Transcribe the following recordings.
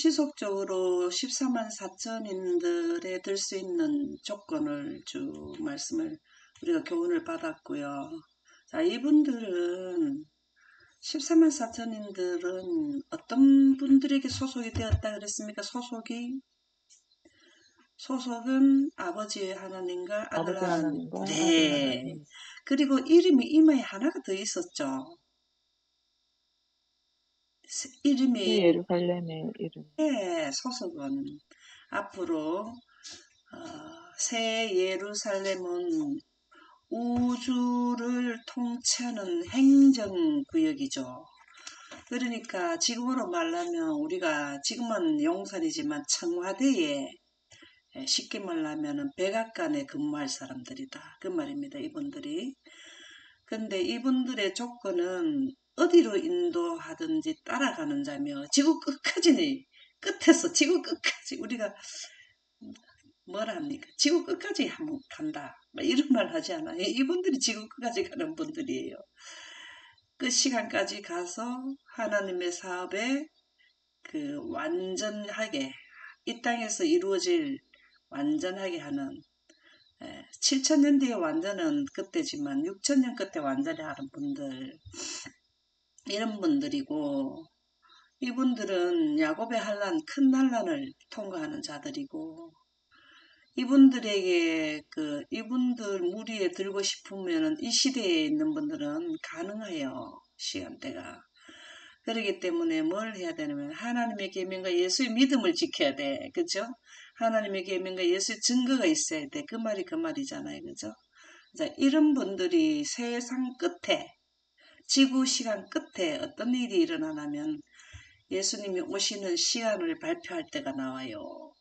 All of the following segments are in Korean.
지속적으로 14만 4천인들에 들 수 있는 조건을 쭉 말씀을 우리가 교훈을 받았고요. 자, 이분들은 14만 4천인들은 어떤 분들에게 소속이 되었다 그랬습니까? 소속은 아버지 하나님과 아들 아버지 하나님. 하나님과 아들 네. 하나님. 그리고 이름이 이마에 하나가 더 있었죠. 새 이름이 예루살렘의 이름. 소속은 앞으로 새 예루살렘은 우주를 통치하는 행정구역이죠. 그러니까 지금으로 말하면 우리가 지금은 용산이지만 청와대에 쉽게 말하면 백악관에 근무할 사람들이다. 그 말입니다. 이분들이. 근데 이분들의 조건은 어디로 인도하든지 따라가는 자며 지구 끝까지 끝에서 지구 끝까지 우리가 뭐라 합니까? 지구 끝까지 한번 간다. 이런 말 하지 않아요. 이분들이 지구 끝까지 가는 분들이에요. 그 시간까지 가서 하나님의 사업에 그 완전하게 이 땅에서 이루어질 완전하게 하는 7천년 뒤에 완전은 그때지만 6천년 끝에 완전히 하는 분들 이런 분들이고 이분들은 야곱의 큰 난란을 통과하는 자들이고 이분들에게 이분들 무리에 들고 싶으면은 이 시대에 있는 분들은 가능해요. 시간대가. 그렇기 때문에 뭘 해야 되냐면 하나님의 계명과 예수의 믿음을 지켜야 돼. 그죠? 하나님의 계명과 예수의 증거가 있어야 돼. 그 말이 그 말이잖아요. 그죠? 자, 이런 분들이 세상 끝에 지구 시간 끝에 어떤 일이 일어나냐면 예수님이 오시는 시간을 발표할 때가 나와요.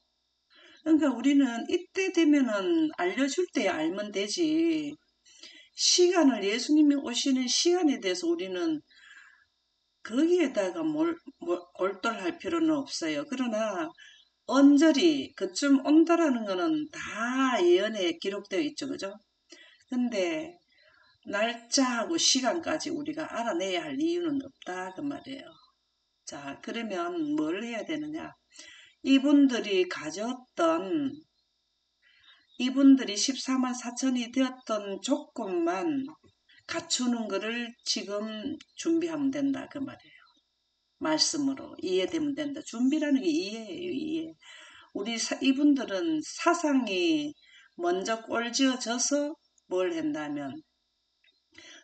그러니까 우리는 이때 되면은 알려줄 때 알면 되지. 시간을 예수님이 오시는 시간에 대해서 우리는 거기에다가 골똘할 필요는 없어요. 그러나 언저리 그쯤 온다라는 거는 다 예언에 기록되어 있죠. 그죠? 근데 날짜하고 시간까지 우리가 알아내야 할 이유는 없다 그 말이에요. 자, 그러면 뭘 해야 되느냐? 이분들이 14만 4천이 되었던 조건만 갖추는 거를 지금 준비하면 된다 그 말이에요. 말씀으로 이해되면 된다. 준비라는 게 이해예요. 이해. 이분들은 사상이 먼저 꼴지어져서 뭘 한다면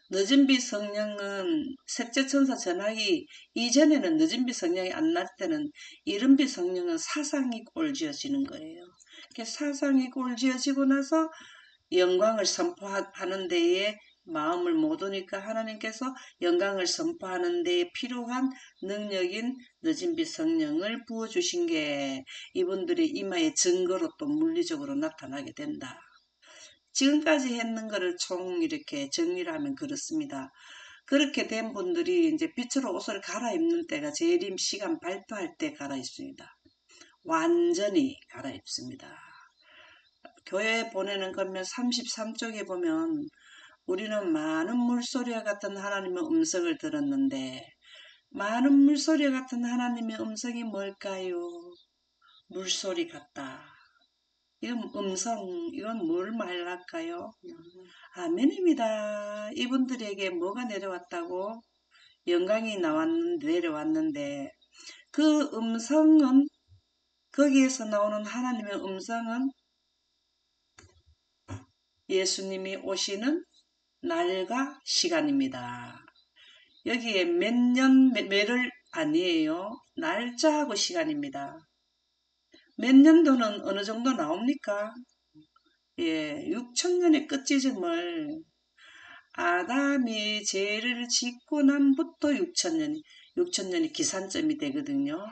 늦은비 성령은 셋째 천사 전하기 이전에는 늦은비 성령이 안 날 때는 이른비 성령은 사상이 꼴지어지는 거예요. 사상이 꼴지어지고 나서 영광을 선포하는 데에 마음을 못 오니까 하나님께서 영광을 선포하는 데에 필요한 능력인 늦은비 성령을 부어주신 게 이분들의 이마의 증거로 또 물리적으로 나타나게 된다. 지금까지 했는 거를 총 이렇게 정리를 하면 그렇습니다. 그렇게 된 분들이 이제 빛으로 옷을 갈아입는 때가 재림 시간 발표할 때 갈아입습니다. 완전히 갈아입습니다. 교회에 보내는 거면 33쪽에 보면 우리는 많은 물소리와 같은 하나님의 음성을 들었는데 많은 물소리와 같은 하나님의 음성이 뭘까요? 물소리 같다. 이건 이건 뭘 말할까요? 아멘입니다. 이분들에게 뭐가 내려왔다고? 영광이 내려왔는데 그 음성은 거기에서 나오는 하나님의 음성은 예수님이 오시는 날과 시간입니다. 여기에 몇 년, 몇을 아니에요. 날짜하고 시간입니다. 몇 년도는 어느 정도 나옵니까? 예, 6천년의 끝지점을 아담이 죄를 짓고 난부터 6천년이 기산점이 되거든요.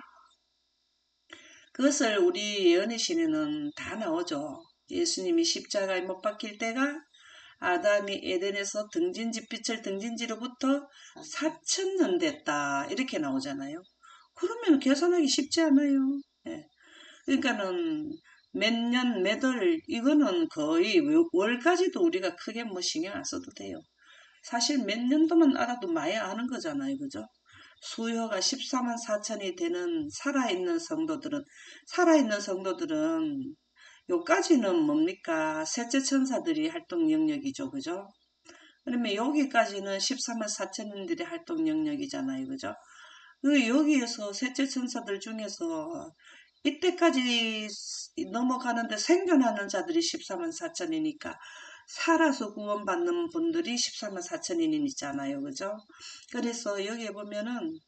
그것을 우리 예언의 시내는 다 나오죠. 예수님이 십자가에 못 박힐 때가 아담이 에덴에서 빛을 등진지로부터 4천년 됐다. 이렇게 나오잖아요. 그러면 계산하기 쉽지 않아요. 예. 그러니까는 몇 년, 몇 월, 이거는 거의 월까지도 우리가 크게 뭐 신경 안 써도 돼요. 사실 몇 년도만 알아도 많이 아는 거잖아요. 그죠? 수요가 14만 4천이 되는 살아있는 성도들은 요까지는 뭡니까? 셋째 천사들이 활동 영역이죠. 그죠? 그러면 여기까지는 14만 4천인들의 활동 영역이잖아요. 그죠? 여기에서 셋째 천사들 중에서 이때까지 넘어가는데 생존하는 자들이 14만 4천이니까 살아서 구원받는 분들이 14만 4천인이 있잖아요. 그죠? 그래서 여기에 보면은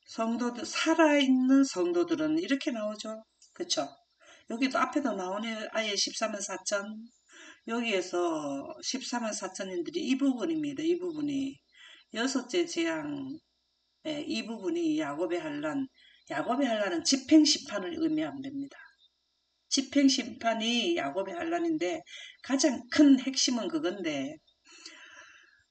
성도들, 살아있는 성도들은 이렇게 나오죠. 그쵸? 여기도 앞에도 나오네. 아예 14만 4천. 여기에서 14만 4천인들이 이 부분입니다. 이 부분이. 여섯째 재앙, 이 부분이 야곱의 환란. 야곱의 환란은 집행심판을 의미하면 됩니다. 집행심판이 야곱의 환란인데 가장 큰 핵심은 그건데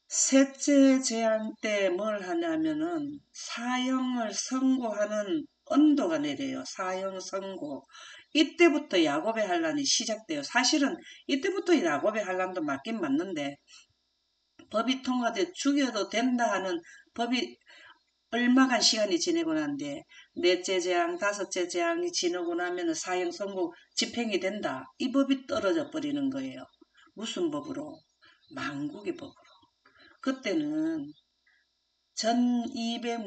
셋째 재앙 때 뭘 하냐면은 사형을 선고하는 언도가 내려요. 사형 선고. 이때부터 야곱의 환란이 시작돼요. 사실은 이때부터 야곱의 환란도 맞긴 맞는데 법이 통과돼 죽여도 된다 하는 법이 얼마간 시간이 지내고 난 뒤에 넷째 재앙, 다섯째 재앙이 지나고 나면 사형 선고 집행이 된다. 이 법이 떨어져 버리는 거예요. 무슨 법으로? 망국의 법으로. 그때는 전 200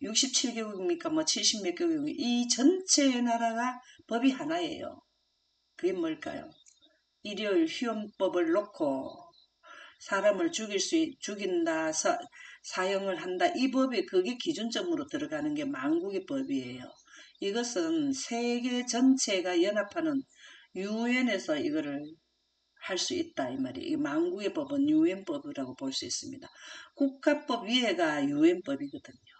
67개국입니까? 70몇 개국 이 전체 나라가 법이 하나예요. 그게 뭘까요? 일요일 휴엄법을 놓고 사람을 죽인다, 사형을 한다. 이 법이 그게 기준점으로 들어가는 게 만국의 법이에요. 이것은 세계 전체가 연합하는 유엔에서 이거를 할 수 있다 이 말이에요. 이 만국의 법은 유엔법이라고 볼 수 있습니다. 국가법 위에가 유엔법이거든요.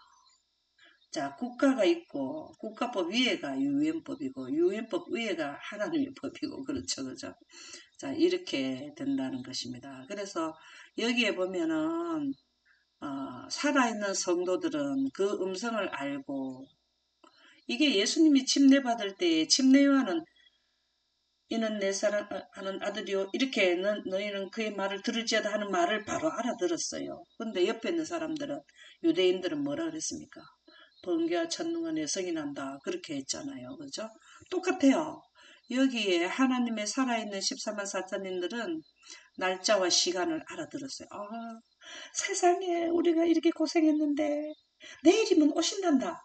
자, 국가가 있고 국가법 위에가 유엔법이고 유엔법 위에가 하나님의 법이고 그렇죠. 그죠? 자, 이렇게 된다는 것입니다. 그래서 여기에 보면은 살아있는 성도들은 그 음성을 알고 이게 예수님이 침례받을 때 침례요한은 이는 내 사랑하는 아들이요 이렇게 너희는 그의 말을 들을지어다 하는 말을 바로 알아들었어요. 근데 옆에 있는 사람들은 유대인들은 뭐라 그랬습니까? 번개와 천둥과 내성이 난다 그렇게 했잖아요. 그죠? 똑같아요. 여기에 하나님의 살아있는 14만 4천인들은 날짜와 시간을 알아들었어요. 세상에 우리가 이렇게 고생했는데 내일이면 오신단다.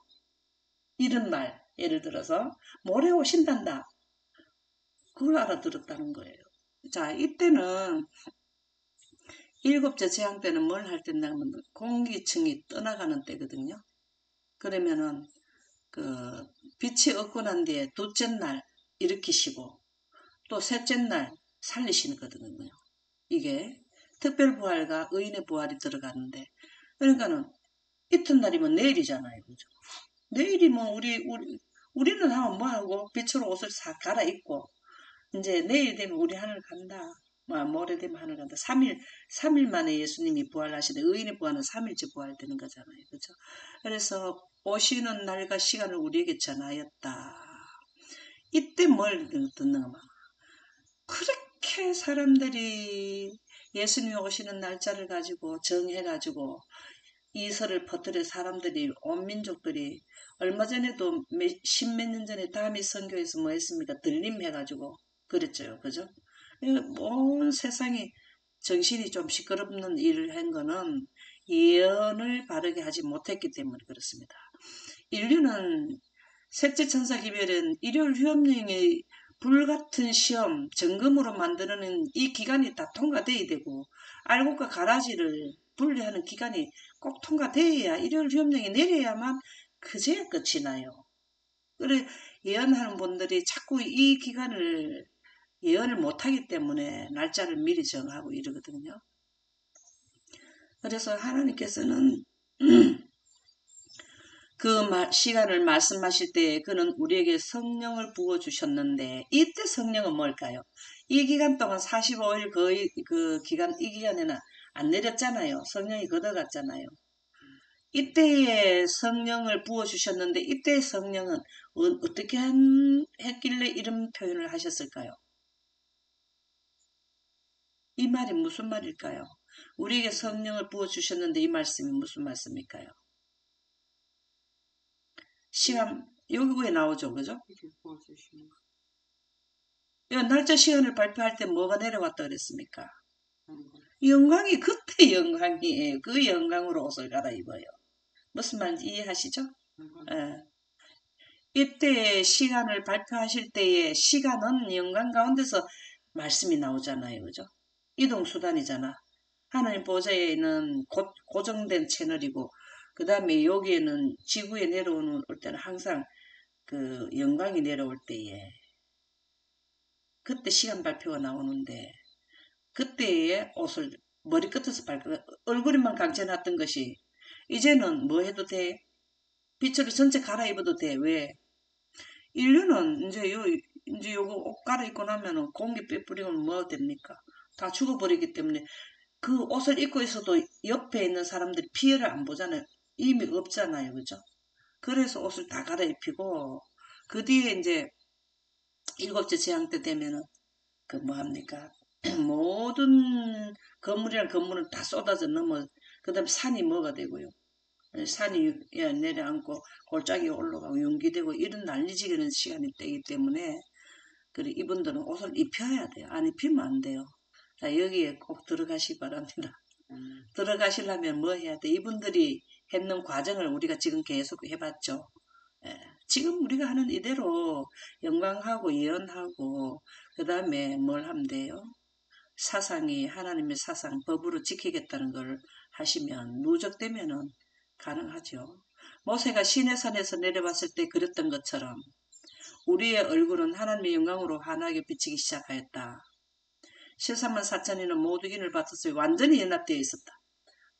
이런 말 예를 들어서 모레 오신단다. 그걸 알아들었다는 거예요. 자, 이때는 일곱째 재앙 때는 뭘 할 때냐면 공기층이 떠나가는 때거든요. 그러면은 그 빛이 없고 난 뒤에 둘째 날 일으키시고 또 셋째 날 살리시거든요. 이게 특별부활과 의인의 부활이 들어가는데 그러니까는 이튿날이면 내일이잖아요. 그죠? 내일이면 우리는 하면 뭐하고 빛으로 옷을 싹 갈아입고 이제 내일 되면 우리 하늘 간다. 모레 되면 하늘 간다. 3일 만에 예수님이 부활하시는데 의인의 부활은 3일째 부활되는 거잖아요. 그죠? 그래서 오시는 날과 시간을 우리에게 전하였다. 이때 뭘 듣는가? 그렇게 사람들이 예수님이 오시는 날짜를 가지고 정해가지고 이설을 퍼뜨려 사람들이 온 민족들이 얼마 전에도 십몇 년 전에 다미 선교에서 뭐 했습니까? 들림해가지고 그랬죠. 그죠? 온 세상이 정신이 좀 시끄럽는 일을 한 거는 예언을 바르게 하지 못했기 때문에 그렇습니다. 인류는 셋째 천사 기별은 일요일 휴업령의 불같은 시험, 점검으로 만드는 이 기간이 다 통과돼야 되고 알곡과 가라지를 분리하는 기간이 꼭 통과돼야 일요일 휴업령이 내려야만 그제야 끝이 나요. 그래 예언하는 분들이 자꾸 이 기간을 예언을 못하기 때문에 날짜를 미리 정하고 이러거든요. 그래서 하나님께서는 그 시간을 말씀하실 때 그는 우리에게 성령을 부어주셨는데 이때 성령은 뭘까요? 이 기간 동안 45일 거의 그 기간 이 기간에는 안 내렸잖아요. 성령이 걷어갔잖아요. 이때에 성령을 부어주셨는데 이때의 성령은 어떻게 했길래 이런 표현을 하셨을까요? 이 말이 무슨 말일까요? 우리에게 성령을 부어주셨는데 이 말씀이 무슨 말씀일까요? 시간, 여기 왜 나오죠? 그죠? 이 날짜 시간을 발표할 때 뭐가 내려왔다 그랬습니까? 영광이 그때 영광이에요. 그 영광으로 옷을 갈아입어요. 무슨 말인지 이해하시죠? 예. 이때의 시간을 발표하실 때의 시간은 영광 가운데서 말씀이 나오잖아요. 그죠? 이동수단이잖아. 하나님 보좌에 있는 고정된 채널이고, 그 다음에 여기에는 지구에 내려오는 올 때는 항상 그 영광이 내려올 때에, 그때 시간 발표가 나오는데, 그때의 옷을 머리끝에서 발끝, 얼굴에만 강채놨던 것이, 이제는 뭐 해도 돼? 빛으로 전체 갈아입어도 돼. 왜? 인류는 이제 요거 옷 갈아입고 나면은 공기 빼뿌리면 뭐 됩니까? 다 죽어버리기 때문에 그 옷을 입고 있어도 옆에 있는 사람들이 피해를 안 보잖아요. 이미 없잖아요. 그죠? 그래서 옷을 다 갈아입히고, 그 뒤에 이제 일곱째 재앙 때 되면은 그 뭐 합니까? 모든 건물이랑 건물은 다 쏟아져 넘어, 그 다음에 산이 뭐가 되고요. 산이 내려앉고 골짜기가 올라가고 용기되고 이런 난리지기는 시간이 되기 때문에 그래 이분들은 옷을 입혀야 돼요. 안 입히면 안 돼요. 자, 여기에 꼭 들어가시기 바랍니다. 들어가시려면 뭐 해야 돼? 이분들이 했는 과정을 우리가 지금 계속 해봤죠. 예, 지금 우리가 하는 이대로 영광하고 예언하고 그 다음에 뭘 하면 돼요? 사상이 하나님의 사상 법으로 지키겠다는 걸 하시면 누적되면은 가능하죠. 모세가 시내산에서 내려봤을 때 그랬던 것처럼 우리의 얼굴은 하나님의 영광으로 환하게 비치기 시작하였다. 13만 4천인은 모두 인을 받았어요. 완전히 연합되어 있었다.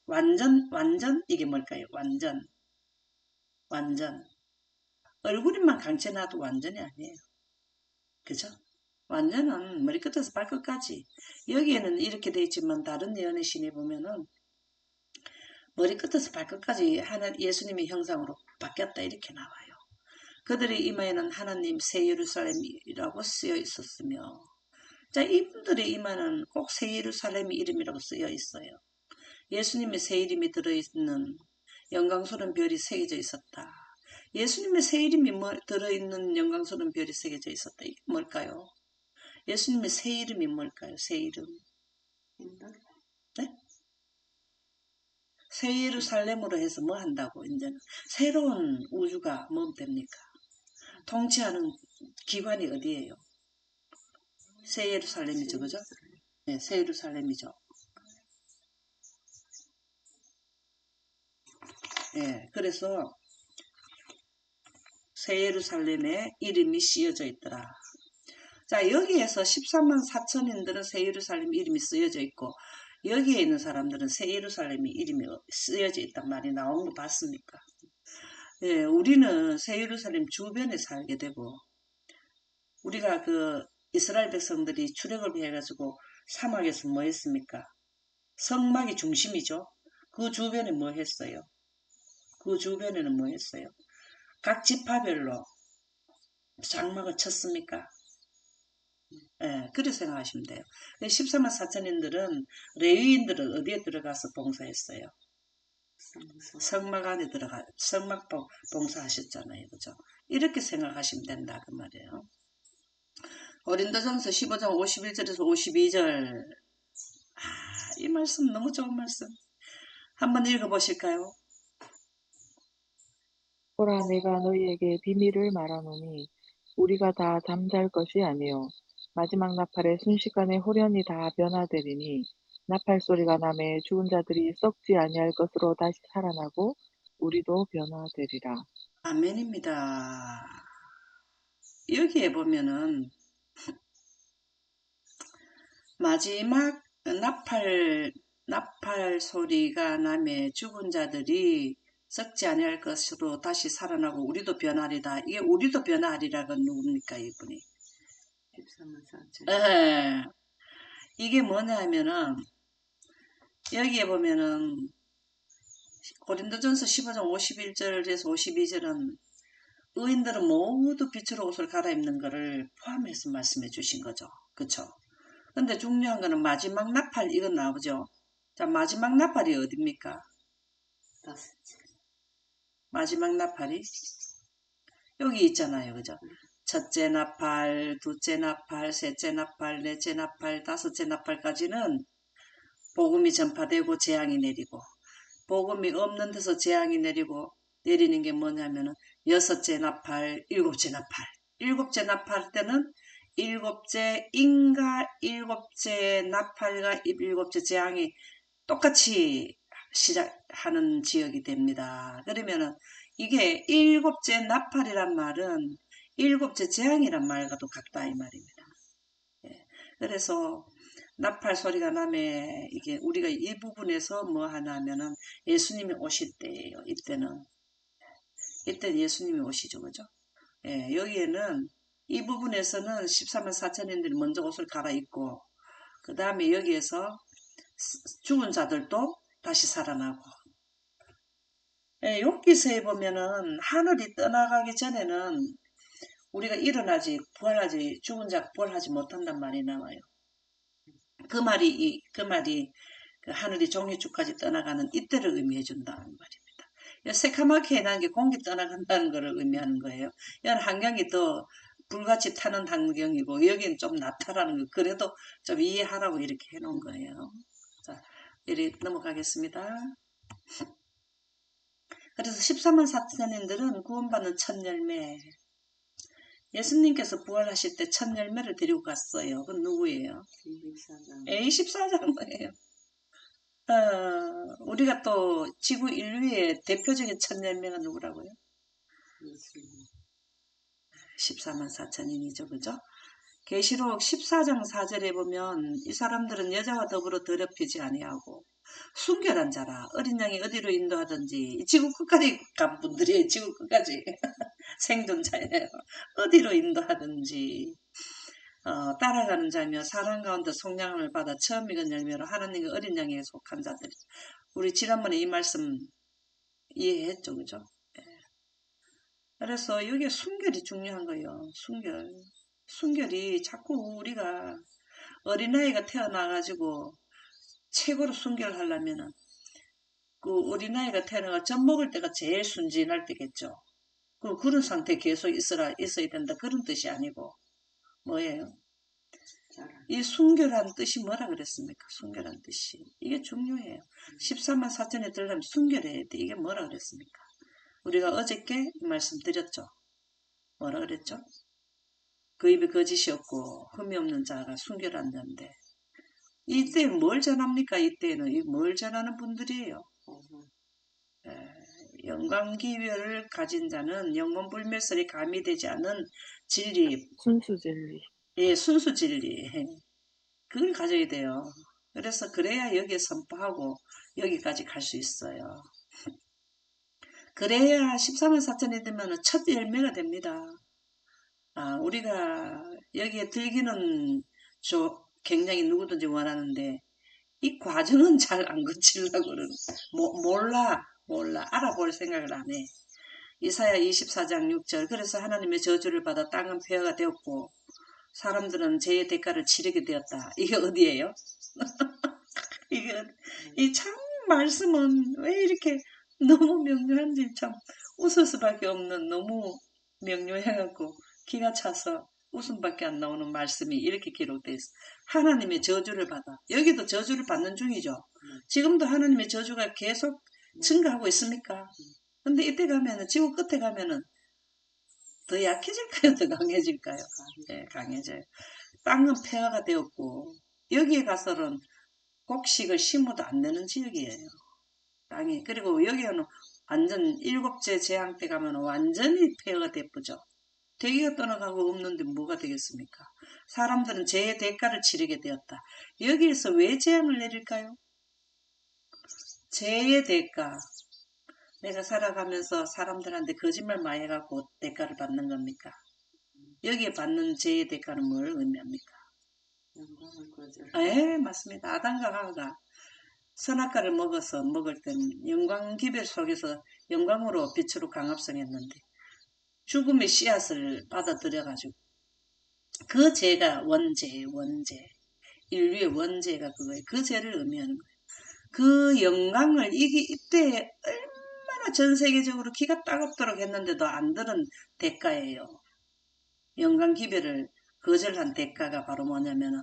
완전 이게 뭘까요? 완전 얼굴만 강체나도 완전이 아니에요. 그죠? 완전은 머리끝에서 발끝까지. 여기에는 이렇게 되어 있지만 다른 예언의 신에 보면은 머리끝에서 발끝까지 예수님의 형상으로 바뀌었다 이렇게 나와요. 그들의 이마에는 하나님 새 예루살렘이라고 쓰여 있었으며, 자, 이분들의 이마는 꼭 새 예루살렘의 이름이라고 쓰여 있어요. 예수님의 새 이름이 들어있는 영광스러운 별이 새겨져 있었다. 예수님의 새 이름이 들어있는 영광스러운 별이 새겨져 있었다. 이게 뭘까요? 예수님의 새 이름이 뭘까요? 새 이름. 네? 새 예루살렘으로 해서 뭐 한다고, 이제는. 새로운 우주가 뭐 됩니까? 통치하는 기관이 어디예요? 새 예루살렘이죠, 그죠? 네, 새 예루살렘이죠. 예, 그래서 새 예루살렘에 이름이 씌어져 있더라. 자, 여기에서 13만 4천인들은 새 예루살렘 이름이 쓰여져 있고, 여기에 있는 사람들은 새 예루살렘이 이름이 쓰여져 있단 말이 나온 거 봤습니까? 예, 우리는 새 예루살렘 주변에 살게 되고, 우리가 그 이스라엘 백성들이 출애굽을 해가지고 사막에서 뭐 했습니까? 성막이 중심이죠. 그 주변에 뭐 했어요? 그 주변에는 뭐 했어요? 각 지파별로 장막을 쳤습니까? 예, 그렇게 생각하시면 돼요. 14만 4천인들은 레위인들은 어디에 들어가서 봉사했어요? 성막 안에 성막 봉사하셨잖아요. 그죠? 이렇게 생각하시면 된다. 그 말이에요. 고린도전서 15장 51절에서 52절. 이 말씀 너무 좋은 말씀. 한번 읽어보실까요? 보라, 내가 너희에게 비밀을 말하노니 우리가 다 잠잘 것이 아니요 마지막 나팔에 순식간에 홀연히 다 변화되리니 나팔 소리가 나매 죽은 자들이 썩지 아니할 것으로 다시 살아나고 우리도 변화되리라. 아멘입니다. 여기에 보면은 마지막 나팔 소리가 나매 죽은 자들이 썩지 아니할 것으로 다시 살아나고 우리도 변하리다. 이게 우리도 변하리라가 누굽니까 이분이? 13만 4천. 예. 이게 뭐냐 하면은 여기에 보면은 고린도전서 15장 51절에서 52절은 의인들은 모두 빛으로 옷을 갈아입는 것을 포함해서 말씀해 주신 거죠. 그쵸? 근데 중요한 거는 마지막 나팔 이건 나오죠. 자, 마지막 나팔이 어딥니까? 다섯째. 마지막 나팔이 여기 있잖아요. 그죠? 첫째 나팔, 둘째 나팔, 셋째 나팔, 넷째 나팔, 다섯째 나팔까지는 복음이 전파되고 재앙이 내리고, 복음이 없는 데서 재앙이 내리고, 내리는 게 뭐냐면은 여섯째 나팔, 일곱째 나팔. 일곱째 나팔 때는 일곱째 인과 일곱째 나팔과 일곱째 재앙이 똑같이 시작하는 지역이 됩니다. 그러면은 이게 일곱째 나팔이란 말은 일곱째 재앙이란 말과도 같다 이 말입니다. 예. 그래서 나팔 소리가 나면 이게 우리가 이 부분에서 뭐 하나 하면은 예수님이 오실 때예요. 이때는 예수님이 오시죠, 그죠? 예, 여기에는 이 부분에서는 14만 4천인들이 먼저 옷을 갈아입고 그 다음에 여기에서 죽은 자들도 다시 살아나고 예, 욥기서에 보면은 하늘이 떠나가기 전에는 우리가 일어나지 부활하지 죽은 자가 부활하지 못한단 말이 나와요. 그 말이 그 하늘이 종려주까지 떠나가는 이때를 의미해 준다는 말입니다. 새카맣게 해놓은 게 공기 떠나간다는 것을 의미하는 거예요. 이건 환경이 더 불같이 타는 환경이고 여기는 좀 낮다라는 거 그래도 좀 이해하라고 이렇게 해놓은 거예요. 자, 이리 넘어가겠습니다. 그래서 14만 4천인들은 구원받는 첫 열매. 예수님께서 부활하실 때 첫 열매를 데리고 갔어요. 그건 누구예요? 24장. 24장이에요. 우리가 또 지구 인류의 대표적인 첫 열매가 누구라고요? 예수님. 14만 4천인이죠. 그죠? 계시록 14장 4절에 보면 이 사람들은 여자와 더불어 더럽히지 아니하고 순결한 자라 어린 양이 어디로 인도하든지 지구 끝까지 간 분들이에요. 지구 끝까지 생존자예요. 어디로 인도하든지 따라가는 자며 사람 가운데 속량을 받아 처음 익은 열매로 하나님의 어린 양에게 속한 자들. 우리 지난번에 이 말씀 이해했죠, 그죠? 예. 그래서 여기에 순결이 중요한 거예요. 순결이 자꾸 우리가 어린아이가 태어나가지고 최고로 순결하려면은 그 어린아이가 태어나가 젖 먹을 때가 제일 순진할 때겠죠. 그런 상태 계속 있어야 된다. 그런 뜻이 아니고 뭐예요? 이 순결한 뜻이 뭐라 그랬습니까? 순결한 뜻이. 이게 중요해요. 14만 4천에 들려면 순결해야 돼. 이게 뭐라 그랬습니까? 우리가 어저께 말씀드렸죠. 뭐라 그랬죠? 그 입에 거짓이 없고 흠이 없는 자가 순결한 자인데 이때 뭘 전합니까? 이때는 뭘 전하는 분들이에요. 영광기별을 가진 자는 영혼불멸설이 가미되지 않은 진리, 순수 진리. 예, 순수 진리. 그걸 가져야 돼요. 그래서 그래야 여기에 선포하고 여기까지 갈 수 있어요. 그래야 14만 4천이 되면 첫 열매가 됩니다. 우리가 여기에 들기는 굉장히 누구든지 원하는데 이 과정은 잘 안 거치려고 그러는 몰라 알아볼 생각을 안 해. 이사야 24장 6절 그래서 하나님의 저주를 받아 땅은 폐허가 되었고 사람들은 죄의 대가를 치르게 되었다. 이게 어디예요? 이 참 말씀은 왜 이렇게 너무 명료한지 참 웃을 수밖에 없는 너무 명료해갖고 기가 차서 웃음밖에 안 나오는 말씀이 이렇게 기록되어 있어. 하나님의 저주를 받아. 여기도 저주를 받는 중이죠. 지금도 하나님의 저주가 계속 증가하고 있습니까? 근데 이때 가면은 지구 끝에 가면은 더 약해질까요? 더 강해질까요? 네, 강해져요. 땅은 폐허가 되었고 여기에 가서는 곡식을 심어도 안 되는 지역이에요. 땅이. 그리고 여기는 완전 일곱째 재앙 때 가면 완전히 폐허가 되쁘죠. 대기가 떠나가고 없는데 뭐가 되겠습니까? 사람들은 죄의 대가를 치르게 되었다. 여기에서 왜 재앙을 내릴까요? 죄의 대가. 내가 살아가면서 사람들한테 거짓말 많이 해갖고 대가를 받는 겁니까? 여기에 받는 죄의 대가는 뭘 의미합니까? 예, 맞습니다. 아담과 하와가 선악과를 먹을 때는 영광 기별 속에서 영광으로 빛으로 강합성했는데 죽음의 씨앗을 받아들여가지고 그 죄가 원죄 인류의 원죄가 그거예요. 그 죄를 의미하는 거예요. 그 영광을 이때 얼마나 전 세계적으로 기가 따갑도록 했는데도 안 들은 대가예요. 영광 기별을 거절한 대가가 바로 뭐냐면은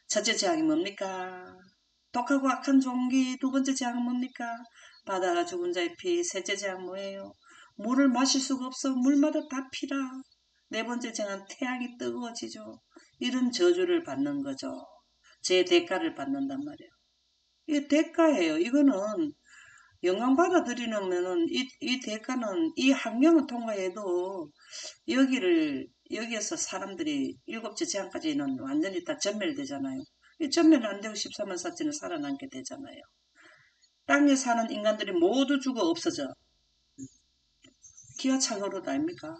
첫째 재앙이 뭡니까? 독하고 악한 종기. 두 번째 재앙은 뭡니까? 바다가 죽은 자의 피. 셋째 재앙 뭐예요? 물을 마실 수가 없어. 물마다 다 피라. 네 번째 재앙은 태양이 뜨거워지죠. 이런 저주를 받는 거죠. 제 대가를 받는단 말이에요. 이게 대가예요. 이거는 영광 받아들이려면은 이 대가는 이 환경을 통과해도 여기에서 사람들이 일곱째 재앙까지는 완전히 다 전멸되잖아요. 전멸 안 되고 14만 4천은 살아남게 되잖아요. 땅에 사는 인간들이 모두 죽어 없어져. 기아차로도 아닙니까?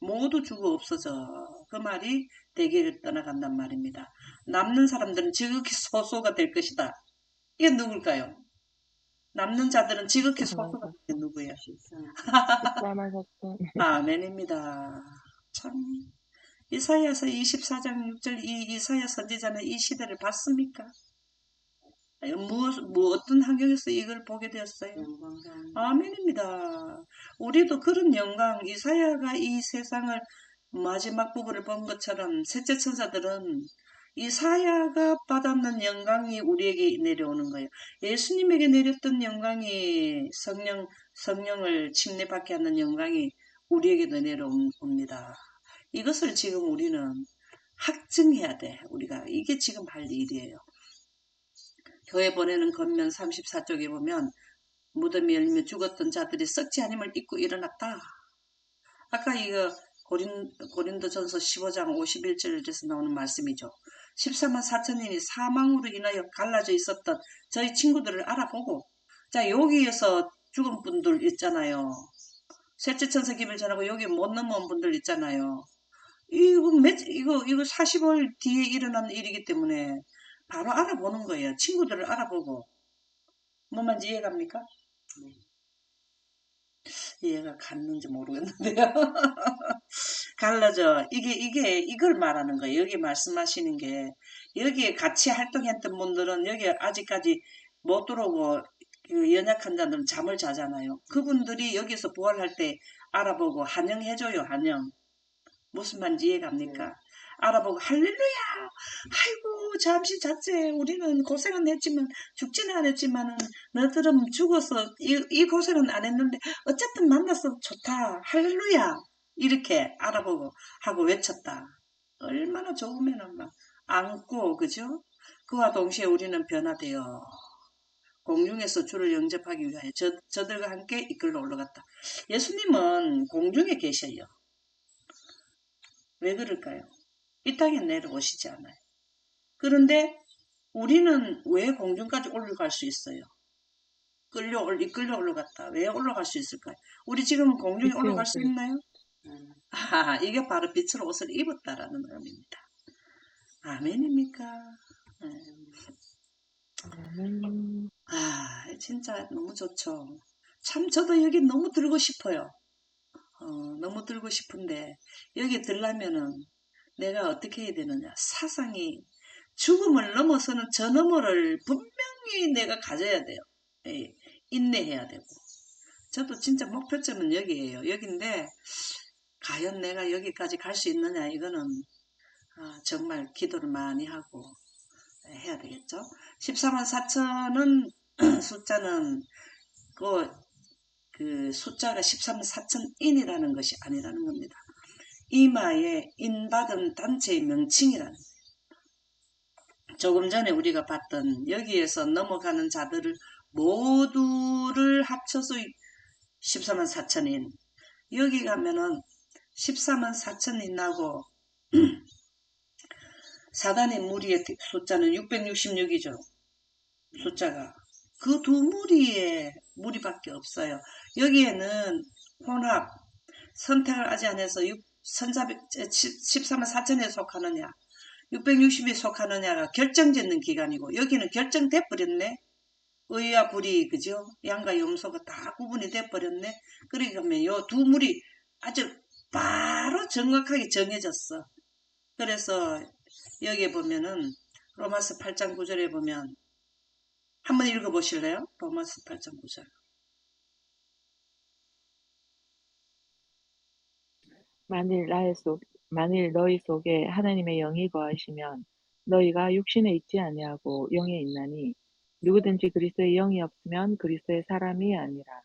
모두 죽어 없어져. 그 말이 대개를 떠나간단 말입니다. 남는 사람들은 지극히 소수가 될 것이다. 이게 누굴까요? 남는 자들은 지극히 소수가 될 게 누구예요? 14만 4천. 아멘입니다. 참 이사야서 24장 6절 이 이사야 선지자는 이 시대를 봤습니까? 어떤 환경에서 이걸 보게 되었어요? 아멘입니다. 우리도 그런 영광, 이사야가 이 세상을 마지막 부분을 본 것처럼 셋째 천사들은 이사야가 받았는 영광이 우리에게 내려오는 거예요. 예수님에게 내렸던 영광이 성령을 침례받게 하는 영광이 우리에게도 내려옵니다. 이것을 지금 우리는 확증해야 돼. 우리가 이게 지금 할 일이에요. 교회 보내는 겉면 34쪽에 보면 무덤이 열리며 죽었던 자들이 썩지 않음을 잊고 일어났다. 아까 이거 고린도전서 15장 51절에서 나오는 말씀이죠. 14만 4천인이 사망으로 인하여 갈라져 있었던 저희 친구들을 알아보고 자 여기에서 죽은 분들 있잖아요. 셋째 천사 기별 전하고 여기 못 넘어온 분들 있잖아요. 이거 40월 뒤에 일어난 일이기 때문에 바로 알아보는 거예요. 친구들을 알아보고. 뭔 말인지 이해갑니까? 이해가 갔는지 모르겠는데요. 갈라져. 이걸 말하는 거예요. 여기 말씀하시는 게, 여기에 같이 활동했던 분들은 여기 아직까지 못 들어오고, 그 연약한 자들은 잠을 자잖아요. 그분들이 여기서 부활할 때 알아보고 환영해줘요, 환영. 무슨 말인지 이해갑니까? 알아보고 할렐루야 아이고 잠시 잤지 우리는 고생은 했지만 죽지는 않았지만 너들은 죽어서 이 고생은 안 했는데 어쨌든 만나서 좋다 할렐루야 이렇게 알아보고 하고 외쳤다. 얼마나 좋으면 막 안고 그죠? 그와 동시에 우리는 변화되어 공중에서 주를 영접하기 위하여 저들과 함께 이끌러 올라갔다. 예수님은 공중에 계셔요. 왜 그럴까요? 이 땅에 내려오시지 않아요. 그런데 우리는 왜 공중까지 올라갈 수 있어요? 이끌려 올라갔다. 왜 올라갈 수 있을까요? 우리 지금 공중에 올라갈 수 있나요? 이게 바로 빛의 옷을 입었다라는 의미입니다. 아멘입니까? 진짜 너무 좋죠. 참 저도 여기 너무 들고 싶어요. 너무 들고 싶은데 여기 들려면은 내가 어떻게 해야 되느냐. 사상이 죽음을 넘어서는 저 너머를 분명히 내가 가져야 돼요. 인내해야 되고. 저도 진짜 목표점은 여기에요. 여긴데 과연 내가 여기까지 갈 수 있느냐 이거는 정말 기도를 많이 하고 해야 되겠죠. 14만 4천은 숫자는 그 숫자가 13만 4천인이라는 것이 아니라는 겁니다. 이마에 인받은 단체의 명칭이라는 거예요. 조금 전에 우리가 봤던 여기에서 넘어가는 자들을 모두를 합쳐서 14만 4천인 여기 가면은 14만 4천인하고 사단의 무리의 숫자는 666이죠. 숫자가 그 두 무리의 무리밖에 없어요. 여기에는 혼합 선택을 아직 안 해서 14만 4천에 속하느냐 660에 속하느냐가 결정짓는 기간이고 여기는 결정돼 버렸네. 의와 불이 그죠? 양과 염소가 다 구분이 돼 버렸네. 그러면 요 두 물이 아주 바로 정확하게 정해졌어. 그래서 여기에 보면은 로마서 8장 9절에 보면 한번 읽어보실래요? 로마서 8장 9절. 만일 너희 속에 하나님의 영이 거하시면 너희가 육신에 있지 아니하고 영에 있나니 누구든지 그리스도의 영이 없으면 그리스도의 사람이 아니라.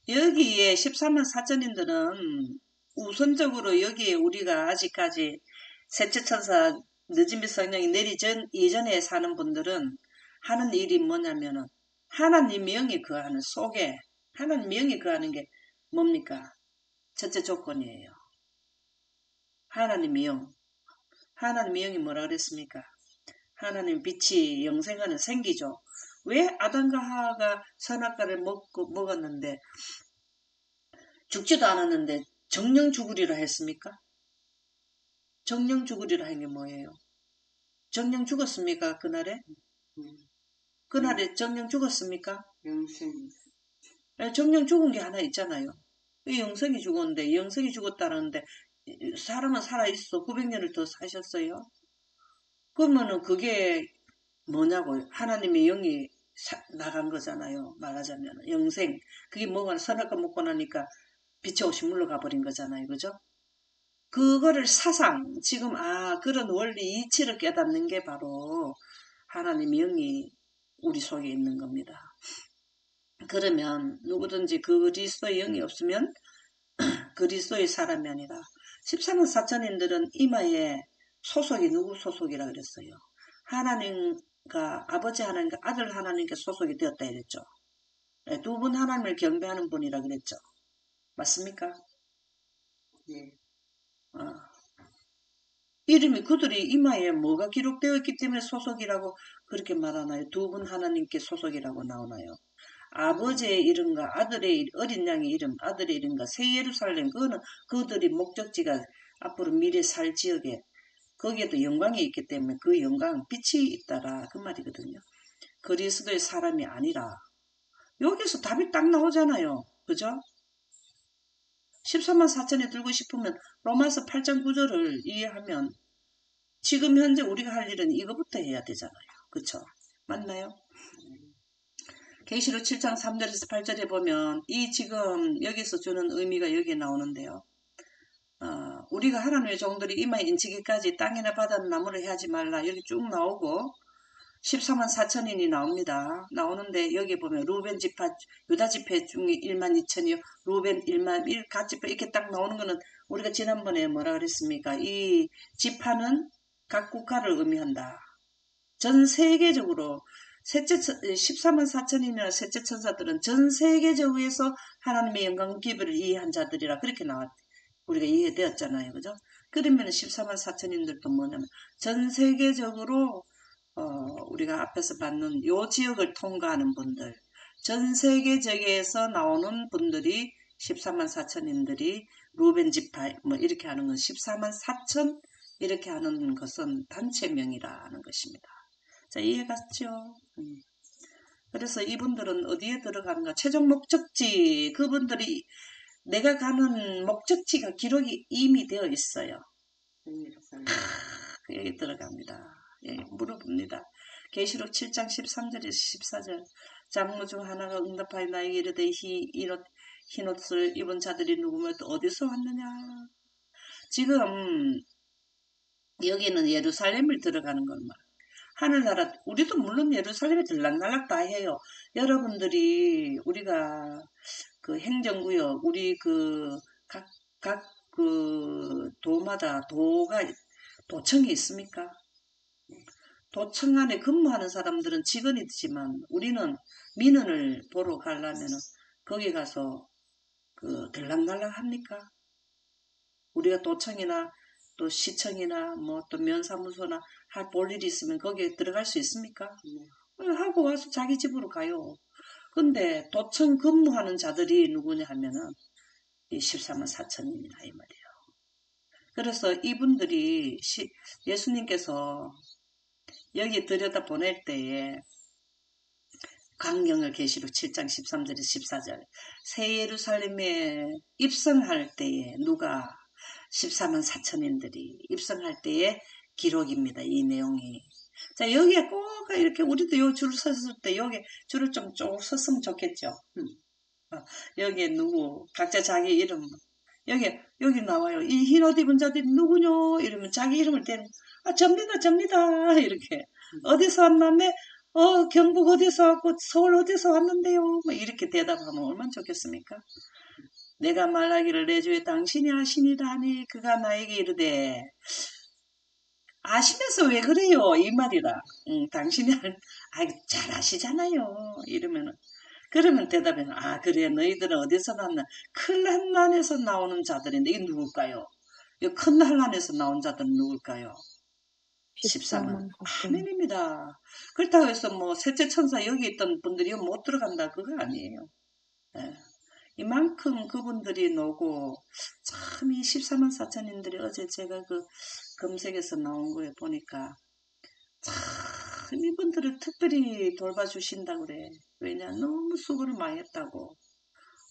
여기에 13만 사천인들은 우선적으로 여기에 우리가 아직까지 셋째 천사 느진빛 성령이 내리 전 이전에 사는 분들은 하는 일이 뭐냐면은 하나님 영이 거하는 속에 하나님 영이 거하는 게 뭡니까? 첫째 조건이에요. 하나님의 영. 하나님의 영이 뭐라 그랬습니까? 하나님 빛이 영생하는 생기죠. 왜 아담과 하와가 선악과를 먹었는데 죽지도 않았는데 정령 죽으리라 했습니까? 정령 죽으리라 한 게 뭐예요? 정령 죽었습니까? 그날에? 그날에 정령 죽었습니까? 영생. 정령 죽은 게 하나 있잖아요. 이 영생이 죽었는데 영생이 죽었다는데 사람은 살아있어. 900년을 더 사셨어요. 그러면은 그게 뭐냐고요? 하나님의 영이 나간 거잖아요. 말하자면 영생. 그게 뭐가 선악과 먹고 나니까 빛의 옷이 물러가 버린 거잖아요. 그죠? 그거를 사상, 지금 그런 원리 이치를 깨닫는 게 바로 하나님의 영이 우리 속에 있는 겁니다. 그러면 누구든지 그리스도의 영이 없으면 그리스도의 사람이 아니라 14만 4천인들은 이마에 소속이 누구 소속이라 그랬어요? 하나님과 아버지 하나님과 아들 하나님께 소속이 되었다 이랬죠. 두 분 하나님을 경배하는 분이라 그랬죠. 맞습니까? 예. 이름이 그들이 이마에 뭐가 기록되어 있기 때문에 소속이라고 그렇게 말하나요? 두 분 하나님께 소속이라고 나오나요? 아버지의 이름과 아들의 어린 양의 이름, 아들의 이름과 새 예루살렘, 그거는 그들이 목적지가 앞으로 미래 살 지역에 거기에도 영광이 있기 때문에 그 영광, 빛이 있다라 그 말이거든요. 그리스도의 사람이 아니라 여기서 답이 딱 나오잖아요. 그죠? 14만 4천에 들고 싶으면 로마서 8장 9절을 이해하면 지금 현재 우리가 할 일은 이거부터 해야 되잖아요. 그쵸? 맞나요? 계시록 7장 3절에서 8절에 보면 이 지금 여기서 주는 의미가 여기에 나오는데요. 우리가 하나님의 종들이 이마에 인치기까지 땅이나 바다는 나무를 해하지 말라 여기 쭉 나오고 14만 4천인이 나옵니다. 나오는데 여기 보면 루벤 지파, 유다 지파 중에 1만 2천이요. 루벤 1만 1갓 지파 이렇게 딱 나오는 거는 우리가 지난번에 뭐라 그랬습니까? 이 지파는 각 국가를 의미한다. 전 세계적으로 14만 4천이나 셋째 천사들은 전 세계적으로 하나님의 영광 기별을 이해한 자들이라 그렇게 우리가 이해되었잖아요. 그죠? 그러면 14만 4천인들도 뭐냐면 전 세계적으로 우리가 앞에서 받는 요 지역을 통과하는 분들, 전 세계적에서 나오는 분들이 14만 4천인들이 루벤 지파 뭐 이렇게 하는 건 14만 4천 이렇게 하는 것은 단체명이라는 것입니다. 자, 이해갔죠? 그래서 이분들은 어디에 들어가는가? 최종 목적지, 그분들이 내가 가는 목적지가 기록이 이미 되어 있어요. 여기 들어갑니다. 예, 물어봅니다. 계시록 7장 13절에서 14절 장로 중 하나가 응답하여 나에게 이르되 흰옷을 입은 자들이 누구며 또 어디서 왔느냐. 지금 여기는 예루살렘을 들어가는 것만. 하늘나라 우리도 물론 예루살렘에 들락날락 다 해요. 여러분들이 우리가 그 행정구역 우리 그 각 그 도마다 도청이 있습니까? 도청 안에 근무하는 사람들은 직원이지만 우리는 민원을 보러 가려면은 거기 가서 그 들락날락 합니까? 우리가 도청이나 또 시청이나 뭐 또 면사무소나 볼 일이 있으면 거기에 들어갈 수 있습니까? 하고 와서 자기 집으로 가요. 근데 도청 근무하는 자들이 누구냐 하면은 이 14만 4천입니다. 이 말이에요. 그래서 이분들이 예수님께서 여기 들여다 보낼 때에 강경을 계시록 7장 13절에서 14절 새 예루살렘에 입성할 때에 누가 14만 4천인들이 입성할 때의 기록입니다. 이 내용이. 자, 여기에 꼭 이렇게 우리도 요 줄 섰을 때 여기 줄을 좀 쭉 섰으면 좋겠죠. 여기에 누구 각자 자기 이름 여기 나와요. 이 흰 옷 입은 자들이 누구뇨? 이러면 자기 이름을 대는 접니다 이렇게 어디서 왔나네? 경북 어디서 왔고 서울 어디서 왔는데요? 뭐 이렇게 대답하면 얼마나 좋겠습니까? 내가 말하기를 내 주에 당신이 아시니라 하니 그가 나에게 이르되 아시면서 왜 그래요? 이 말이라. 당신이 잘 아시잖아요. 이러면은 그러면 대답에는 그래 너희들은 어디서 났나? 큰 한난에서 나오는 자들인데 이게 누굴까요? 이 큰 한난에서 나온 자들은 누굴까요? 13은 14만 4천. 아멘입니다. 그렇다고 해서 뭐 셋째 천사 여기 있던 분들이 못 들어간다 그거 아니에요. 예. 이만큼 그분들이 노고 참 이 14만 4천인들이 어제 제가 그 검색에서 나온 거에 보니까 참 이분들을 특별히 돌봐주신다 그래. 왜냐 너무 수고를 많이 했다고.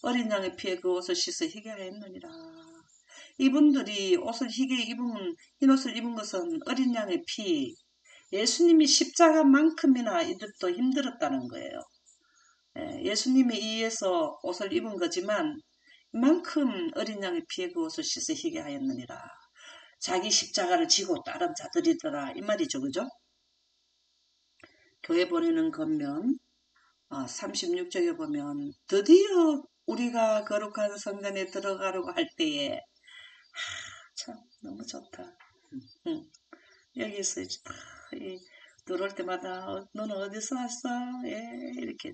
어린 양의 피에 그 옷을 씻어 희게 하였느니라. 이분들이 옷을 희게 입은 흰 옷을 입은 것은 어린 양의 피. 예수님이 십자가만큼이나 이들도 힘들었다는 거예요. 예수님이 이에서 옷을 입은 거지만 이만큼 어린 양의 피에 그 옷을 씻어 희게 하였느니라. 자기 십자가를 지고 따른 자들이더라 이 말이죠. 그죠? 교회 보내는 겉면 36쪽에 보면 드디어 우리가 거룩한 성전에 들어가려고 할 때에 참 너무 좋다. 여기서 들어올 때마다 너는 어디서 왔어? 이렇게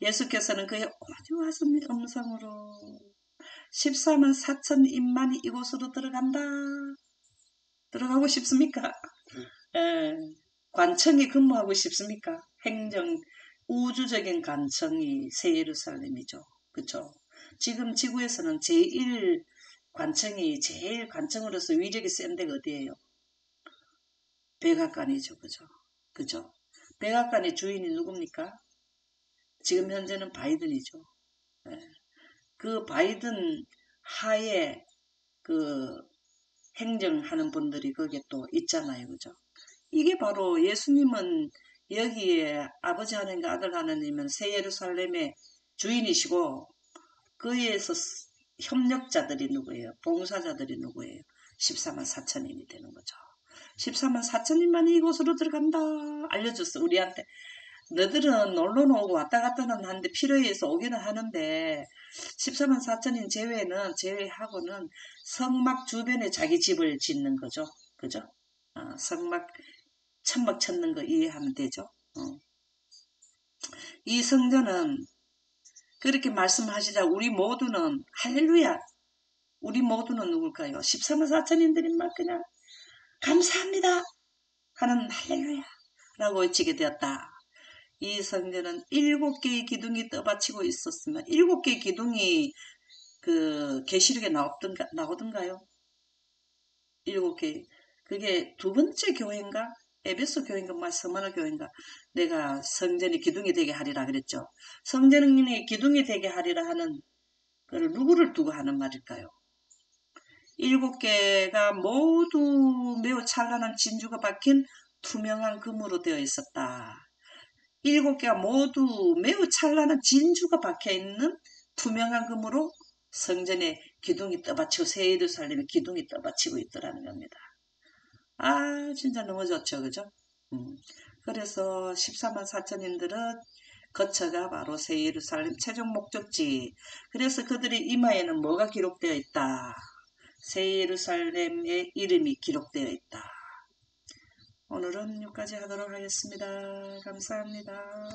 예수께서는 그의 오디오하신 음성으로 14만 4천 인만이 이곳으로 들어간다. 들어가고 싶습니까? 관청이 근무하고 싶습니까? 행정 우주적인 관청이 새 예루살렘이죠. 그렇죠? 지금 지구에서는 제일 관청으로서 위력이 센 데가 어디예요? 백악관이죠. 그죠? 그죠? 백악관의 주인이 누굽니까? 지금 현재는 바이든이죠. 그 바이든 하에 그 행정하는 분들이 거기에 또 있잖아요. 그죠? 이게 바로 예수님은 여기에 아버지 하나님과 아들 하나님은 새 예루살렘의 주인이시고 그에서 협력자들이 누구예요? 봉사자들이 누구예요? 14만 4천인이 되는 거죠. 14만 4천인만이 이곳으로 들어간다. 알려줬어. 우리한테. 너희들은 놀러는 오고 왔다 갔다는 하는데 필요해서 오기는 하는데 14만 4천인 제외하고는 성막 주변에 자기 집을 짓는 거죠. 그죠? 성막 천막 찾는 거 이해하면 되죠. 이 성전은 그렇게 말씀하시자 우리 모두는 할렐루야. 우리 모두는 누굴까요? 14만 4천인들이 막 그냥 감사합니다 하는 할렐루야 라고 외치게 되었다. 이 성전은 7개의 기둥이 떠받치고 있었으면 7개의 기둥이 그 계시록에 나오던가요? 7개. 그게 두 번째 교회인가? 에베소 교회인가? 스마나 교회인가? 내가 성전이 기둥이 되게 하리라 그랬죠. 성전이 기둥이 되게 하리라 하는 그걸 누구를 두고 하는 말일까요? 7개가 모두 매우 찬란한 진주가 박힌 투명한 금으로 되어 있었다. 7개가 모두 매우 찬란한 진주가 박혀있는 투명한 금으로 성전의 기둥이 떠받치고 새 예루살렘의 기둥이 떠받치고 있더라는 겁니다. 진짜 너무 좋죠. 그죠? 그래서 14만 4천인들은 거처가 바로 새 예루살렘 최종 목적지. 그래서 그들의 이마에는 뭐가 기록되어 있다. 새 예루살렘의 이름이 기록되어 있다. 오늘은 여기까지 하도록 하겠습니다. 감사합니다.